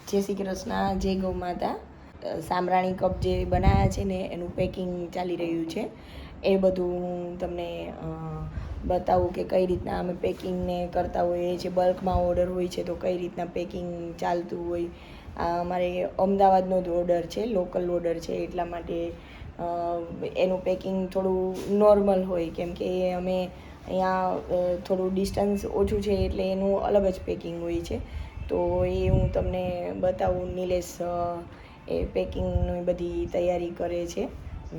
જય શ્રી કૃષ્ણ, જય ગૌ માતા. સામરાણી કપ જે બનાવ્યા છે ને એનું પેકિંગ ચાલી રહ્યું છે. એ બધું હું તમને બતાવું કે કઈ રીતના અમે પેકિંગને કરતા હોઈએ છીએ. બલ્કમાં ઓર્ડર હોય છે તો કઈ રીતના પેકિંગ ચાલતું હોય. અમારે અમદાવાદનો જ ઓર્ડર છે, લોકલ ઓર્ડર છે, એટલા માટે એનું પેકિંગ થોડું નોર્મલ હોય, કેમ કે અમે અહીંયા થોડું ડિસ્ટન્સ ઓછું છે એટલે એનું અલગ જ પેકિંગ હોય છે. તો એ હું તમને બતાવું. નિલેશ એ પેકિંગની બધી તૈયારી કરે છે,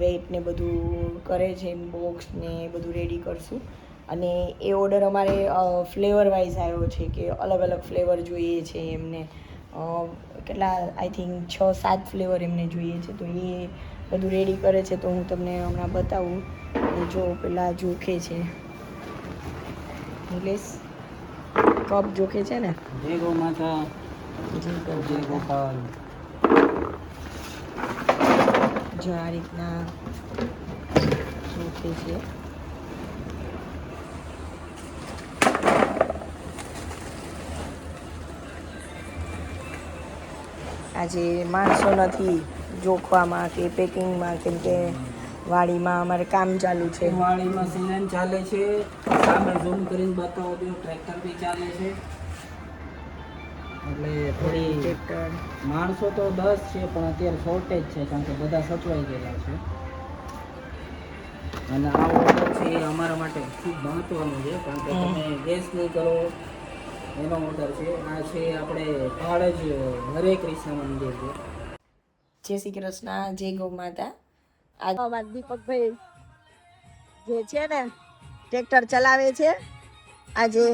વેઇટ ને બધું કરે છે, બોક્સ ને બધું રેડી કરશું. અને એ ઓર્ડર અમારે ફ્લેવર વાઇઝ આવ્યો છે કે અલગ અલગ ફ્લેવર જોઈએ છે એમને. કેટલા આઈ થિંક 6-7 ફ્લેવર એમને જોઈએ છે. તો એ બધું રેડી કરે છે તો હું તમને હમણાં બતાવું. જો પેલા જોખે છે નિલેશ, કપ જોખે છે ને. જય ગૌ માતા, જય ગોપાલ. જો આ રીતના જોખે છે. આજે માણસો નથી જોખવામાં કે પેકિંગમાં, કેમ કે વાડીમાં અમારે કામ ચાલુ છે. વાડીમાં સિઝન ચાલે છે. સામે ઝૂમ કરીને બતાવો દો, ટ્રેક્ટર બી ચાલે છે. એટલે થોડી ટ્રેક્ટર માણસો તો 10 છે પણ અત્યારે શોર્ટેજ છે, કારણ કે બધા સચવાઈ ગયેલા છે. અને આ ઓર્ડર છે એ અમારા માટે ખૂબ મહત્વનો છે, કારણ કે તમે ગેસ નહીં કરો એનો ઓર્ડર છે. આ છે આપણે પાળજ હરે કૃષ્ણ મંદિર છે. જય શ્રી કૃષ્ણ, જય ગૌ માતા. આ દીપકભાઈ જે છે ને ટ્રેક્ટર ચલાવે છે આજે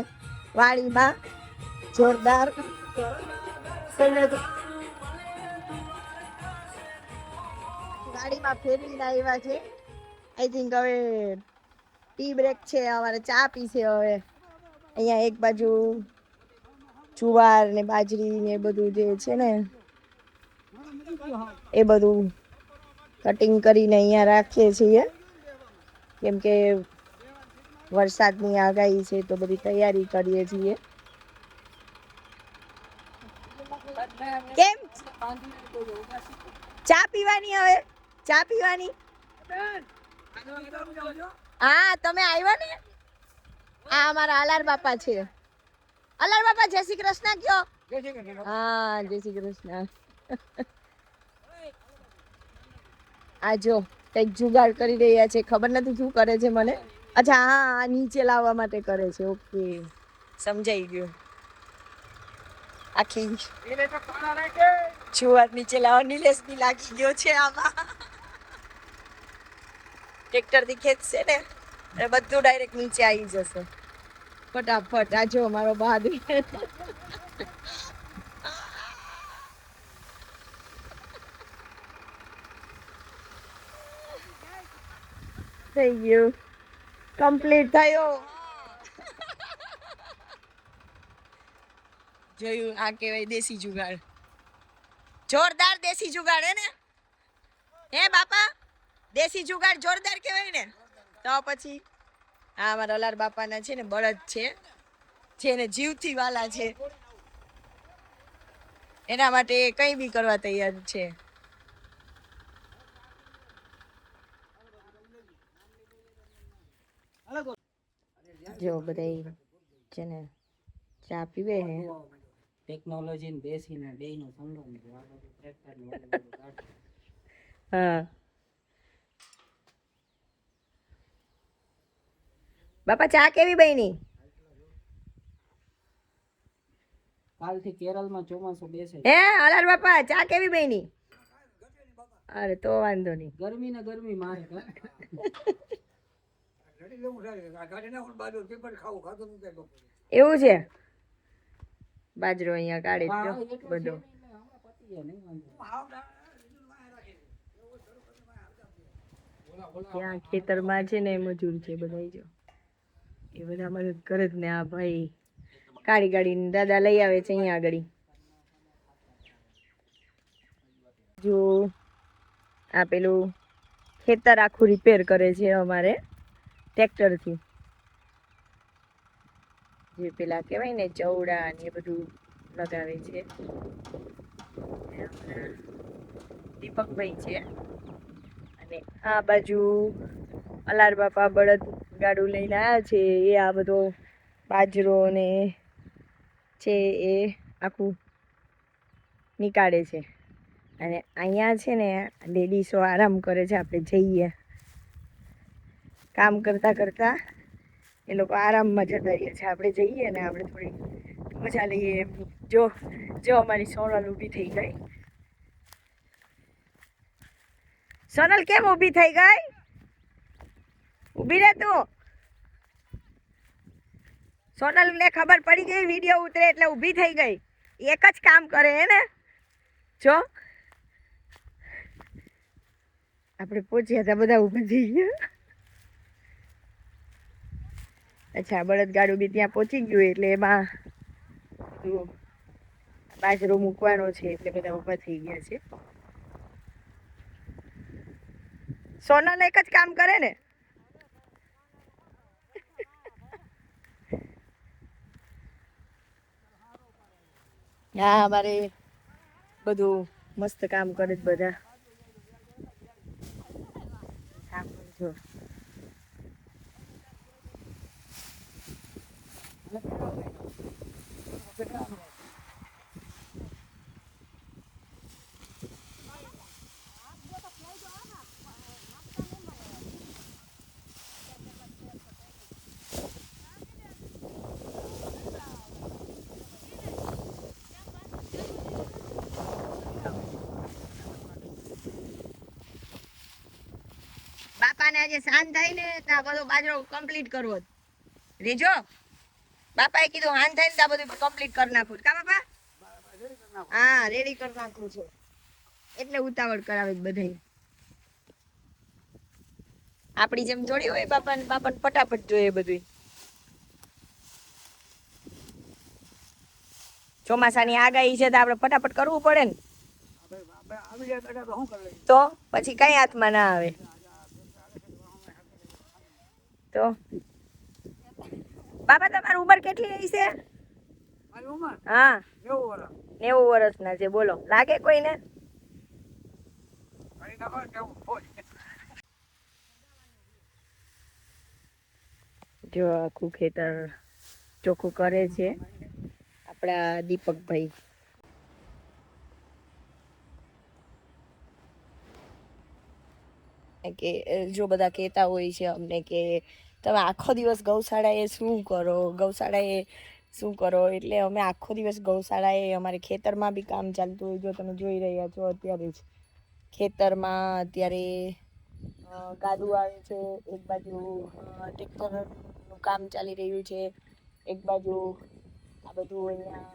વાડીમાં. જોરદાર ગાડીમાં ફેરવીને આવ્યા છે. આઈ થિંક હવે ટી બ્રેક છે, અમારે ચા પીશે હવે. અહીંયા એક બાજુ જુવાર ને બાજરી ને બધું જે છે ને એ બધું કટિંગ કરીને અહીંયા રાખીએ છીએ, કેમ કે વરસાદની આગાહી છે તો બધી તૈયારી કરીએ છીએ. કેમ ચા પીવાની? હવે ચા પીવાની? હા, તમે આવ્યા ને. આ અમારા અલાર બાપા છે. અલાર બાપા જય શ્રી કૃષ્ણ કયો. હા, જય શ્રી કૃષ્ણ. આ જો કઈક જુગાડ કરી રહ્યા છે, ખબર નથી શું કરે છે મને. અચ્છા, હા, નીચે લાવવા માટે કરે છે. ઓકે, સમજાઈ ગયું. આખી જુવાર નીચે લાવવા નિલેશ બી લાગી ગયો છે આમાં. ટ્રેક્ટર થી ખેંચશે ને એટલે બધું ડાયરેક્ટ નીચે આવી જશે ફટાફટ. આ જો મારો બહાદુર થઈ ગયું, કમ્પ્લીટ થયો. જોયું, આ કહેવાય દેશી જુગાડ. જોરદાર દેશી જુગાડ હે ને? હે બાપા, દેશી જુગાડ જોરદાર કહેવાય ને. તો પછી આ અમારા અલાર બાપાના છે ને બળદ છે, જેને જીવથી વાલા છે, એના માટે કઈ બી કરવા તૈયાર છે. જો બધા છે ને ચા પીવે હે. ટેકનોલોજી ને બેસીને બેયનું સંગમ છે. આ બધું ટ્રેક્ટર ને હા બાપા, ચા કેવી બની? કાલથી કેરળમાં ચોમાસું બેસે. હે અલાર બાપા, ચા કેવી બની? અરે તો વાંધો નહીં. ગરમી ને ગરમી મારે. એવું છે? બાજરો અહીંયા કાઢી બધો. ત્યાં ખેતરમાં છે ને મજૂર છે બધા, જો એ બધા મદદ કરે જ ને. આ ભાઈ કાળી ગાડીને દાદા લઈ આવે છે અહીંયા આગળ. જો આ પેલું ખેતર આખું રિપેર કરે છે અમારે ટ્રેક્ટરથી. જે પેલા કહેવાય ને ચવડા ને એ બધું લગાવે છે. દીપકભાઈ છે અને આ બાજુ અલાર બાપા બળદ ગાડું લઈને આવ્યા છે. એ આ બધો બાજરો ને છે એ આખું નીકાળે છે અને અહીંયા છે ને લેડીસો આરામ કરે છે. આપણે જઈએ કામ કરતાં કરતાં એ લોકો આરામમાં જતા રહીએ છે. આપણે જઈએ ને આપણે થોડી મજા લઈએ. જો જો અમારી સોનલ ઊભી થઈ ગઈ. સોનલ કેમ ઊભી થઈ ગઈ? ઊભી રહે તું. સોનલને ખબર પડી ગઈ વિડીયો ઉતરે એટલે ઊભી થઈ ગઈ. એક જ કામ કરે હે ને. જો આપણે પહોંચ્યા હતા બધા ઊભા થઈ ગયા. અચ્છા બળદગાડું બી ત્યાં પહોંચી ગયું એટલે એમાં બાજરો મૂકવાનો છે એટલે બધા ઊભા થઈ ગયા છે. સોનલ એક જ કામ કરે ને. હા અમારે બધું મસ્ત કામ કરે છે બધા. જો બાપાને આજે શાંત થાય ને ત્યાં બધો બાજરો કમ્પ્લીટ કરવો રેજો. બાપાએ કીધું શાંત થાય ને ત્યાં બધું કમ્પ્લીટ કરી નાખું. કા બાપા? હા રેડી કરી નાખું છું એટલે ઉતાવળ કરાવે બધાય. આપણી જેમ થોડી હોય બાપાને ફટાફટ જોઈએ બધું. ચોમાસાની આગાહી છે તો આપણે ફટાફટ કરવું પડે ને. તો પછી કઈ હાથમાં ના આવે. તો બાબા તમારી ઉંમર કેટલી હશે? હા 90 વર્ષના છે. બોલો લાગે કોઈને? જો આખું ખેતર ચોખ્ખું કરે છે આપણા દીપકભાઈ. કે જો બધા કહેતા હોય છે અમને કે તમે આખો દિવસ ગૌશાળાએ શું કરો, ગૌશાળાએ શું કરો. એટલે અમે આખો દિવસ ગૌશાળાએ અમારે ખેતરમાં બી કામ ચાલતું હોય. જો તમે જોઈ રહ્યા છો અત્યારે જ ખેતરમાં અત્યારે ગાડું આવે છે. એક બાજુ ટ્રેક્ટરનું કામ ચાલી રહ્યું છે. એક બાજુ આ બધું અહીંયા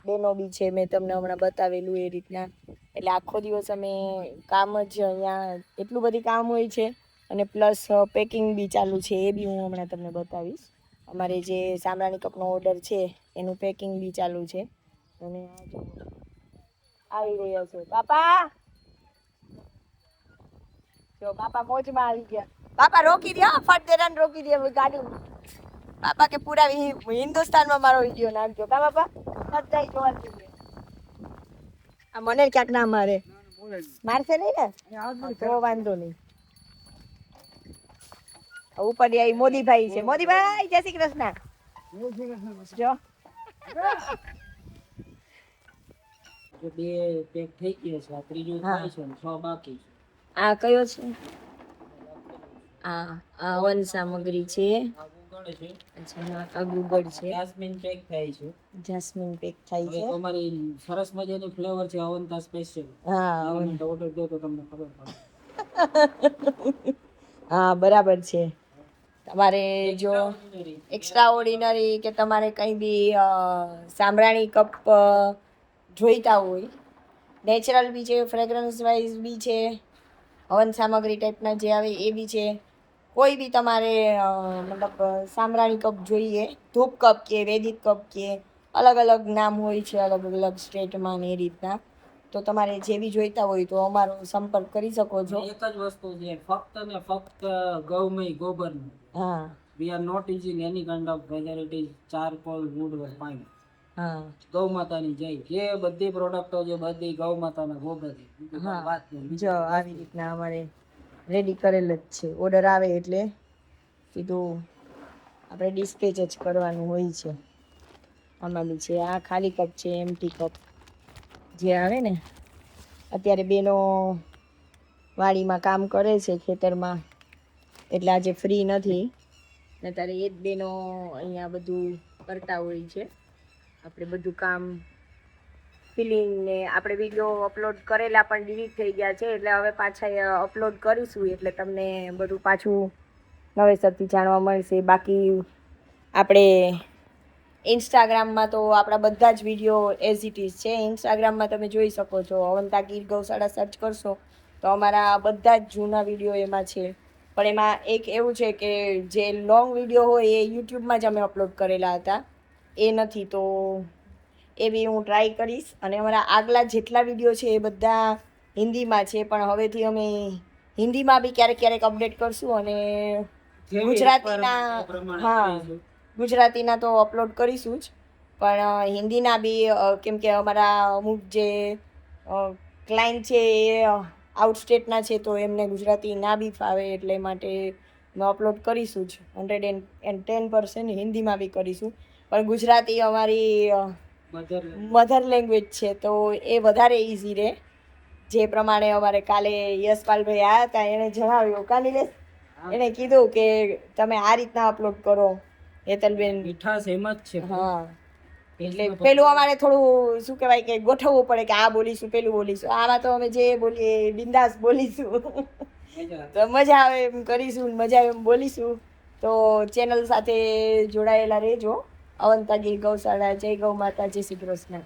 બેનો બી છે. મેં તમને હમણાં બતાવેલું એ રીતના. એટલે આખો દિવસ અમે કામ જ અહીંયા એટલું બધી કામ હોય છે અને પ્લસ પેકિંગ બી ચાલુ છે. એ બી હું હમણાં તમને બતાવીશ. અમારે જે સામરાણી કપનો ઓર્ડર છે એનું પેકિંગ બી ચાલુ છે અને આવી રહ્યા છે. બાપા જો બાપા મોજમાં આવી ગયા. બાપા રોકી દે, ફટ દેરાને રોકી દે ગાડી. બાપા કે પૂરા હિન્દુસ્તાનમાં મારો વિડીયો નાખજો. કા બાપા બધા જોવા જોઈએ. આ મને ક્યાંક ના મારે. મારશે નહીં ને? તો વાંધો નહીં. ઉપર આવી મોદીભાઈ છે. મોદીભાઈ જય શ્રી કૃષ્ણ. જો બે પેક થઈ ગયો છે. આ ત્રીજું થાય છે ને 6 બાકી છે. આ કયો છે? આ વન સામગ્રી છે. આ ગુગળ છે. અચ્છા આ ગુગળ છે. જાસ્મીન પેક થાય છે. જાસ્મીન પેક થાય છે. તમારી સરસ મજાની ફ્લેવર છે અવંતા સ્પેશિયલ. હા ઓર્ડર દો તો તમને ખબર પડે. હા બરાબર છે. તમારે જો એક્સ્ટ્રા ઓર્ડિનરી કે તમારે કંઈ બી સામરાણી કપ જોઈતા હોય, નેચરલ બી છે, ફ્રેગ્રન્સ વાઇઝ બી છે, હવન સામગ્રી ટાઈપના જે આવે એ બી છે. કોઈ બી તમારે મતલબ સામરાણી કપ જોઈએ, ધૂપ કપ કે વૈદિક કપ કે અલગ અલગ નામ હોય છે અલગ અલગ સ્ટેટમાં ને એ રીતના. તો તમારે જેવી જોઈતા હોય તો અમારો સંપર્ક કરી શકો છો. એક જ વસ્તુ છે ફક્ત ને ફક્ત ગૌમય ગોબર. હા we are not using any kind of whether it is charcoal, wood or pine. હા ગૌ માતાની જય. જે બધી પ્રોડક્ટો જે બધી ગૌ માતાના ગોબરથી. બીજું હા કાંઈ વાત નહીં. જો આવી રીતના અમારે રેડી કરેલ જ છે. ઓર્ડર આવે એટલે સીધું આપણે ડિસ્પેચ જ કરવાનું હોય છે. આમાં છે આ ખાલી કપ છે, એમટી કપ જે આવે ને. અત્યારે બેનો વાડીમાં કામ કરે છે ખેતરમાં, એટલે આજે ફ્રી નથી. ને ત્યારે એ જ બેનો અહીંયા બધું કરતા હોય છે. આપણે બધું કામ ફિલિંગ ને આપણે વિડીયો અપલોડ કરેલા પણ ડિલીટ થઈ ગયા છે, એટલે હવે પાછા અપલોડ કરીશું એટલે તમને બધું પાછું નવેસરથી જાણવા મળશે. બાકી આપણે ઇન્સ્ટાગ્રામમાં તો આપણા બધા જ વિડીયો એઝ ઇટ ઇઝ છે. ઇન્સ્ટાગ્રામમાં તમે જોઈ શકો છો, અવંતા ગીર ગૌશાળા સર્ચ કરશો તો અમારા બધા જ જૂના વિડીયો એમાં છે. પણ એમાં એક એવું છે કે જે લોંગ વિડીયો હોય એ યુટ્યુબમાં જ અમે અપલોડ કરેલા હતા, એ નથી. તો એ બી હું ટ્રાય કરીશ. અને અમારા આગલા જેટલા વિડીયો છે એ બધા હિન્દીમાં છે, પણ હવેથી અમે હિન્દીમાં બી ક્યારેક ક્યારેક અપડેટ કરશું. અને ગુજરાતીના, હા ગુજરાતીના તો અપલોડ કરીશું જ, પણ હિન્દીના બી કેમ કે અમારા અમુક જે ક્લાયન્ટ છે એ આઉટ સ્ટેટના છે, તો એમને ગુજરાતી ના બી ફાવે, એટલે માટે અમે અપલોડ કરીશું જ. 110% હિન્દીમાં બી કરીશું. પણ ગુજરાતી અમારી મધર લેંગ્વેજ છે, તો એ વધારે ઇઝી રહે. જે પ્રમાણે અમારે કાલે યશપાલભાઈ આવ્યા હતા, એણે જણાવ્યું કાલે એણે કીધું કે તમે આ રીતના અપલોડ કરો હેતલબેન. મીઠાશ એમ જ છે. હા એટલે પેલું અમારે થોડું શું કહેવાય કે ગોઠવવું પડે કે આ બોલીશું પેલું બોલીશું. આમાં તો અમે જે બોલીએ બિંદાસ બોલીશું. તો મજા આવે એમ કરીશું, મજા આવે એમ બોલીશું. તો ચેનલ સાથે જોડાયેલા રહેજો. અવંતા ગીર ગૌશાળા. જય ગૌ માતા, જય શ્રી કૃષ્ણ.